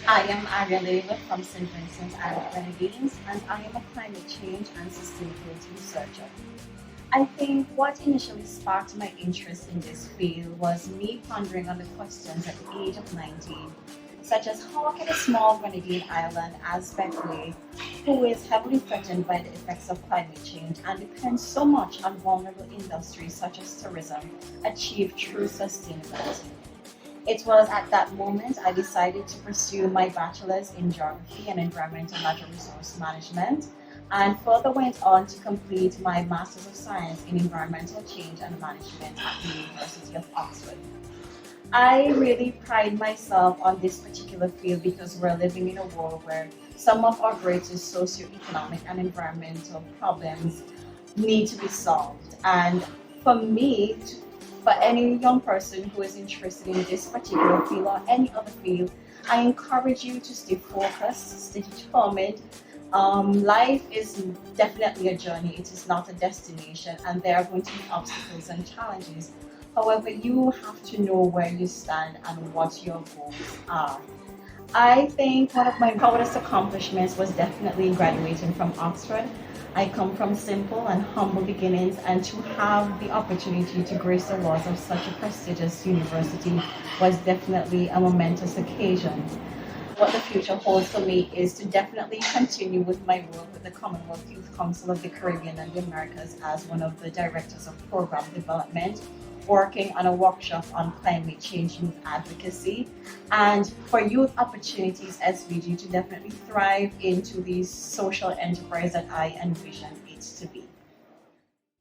I am Aria from St. Vincent Island Grenadines, and I am a climate change and sustainability researcher. I think what initially sparked my interest in this field was me pondering on the questions at the age of 19, such as how can a small Grenadine island as Beckley, who is heavily threatened by the effects of climate change and depends so much on vulnerable industries such as tourism, achieve true sustainability? It was at that moment I decided to pursue my bachelor's in geography and environmental natural resource management and further went on to complete my master's of science in environmental change and management at the University of Oxford. I really pride myself on this particular field because we're living in a world where some of our greatest socioeconomic and environmental problems need to be solved. And for me, for any young person who is interested in this particular field or any other field, I encourage you to stay focused, stay determined. Life is definitely a journey, it is not a destination, and there are going to be obstacles and challenges. However, you have to know where you stand and what your goals are. I think one of my proudest accomplishments was definitely graduating from Oxford. I come from simple and humble beginnings, and to have the opportunity to grace the walls of such a prestigious university was definitely a momentous occasion. What the future holds for me is to definitely continue with my work with the Commonwealth Youth Council of the Caribbean and the Americas as one of the directors of program development, working on a workshop on climate change youth advocacy, and for youth opportunities SVG to definitely thrive into the social enterprise that I envision it to be.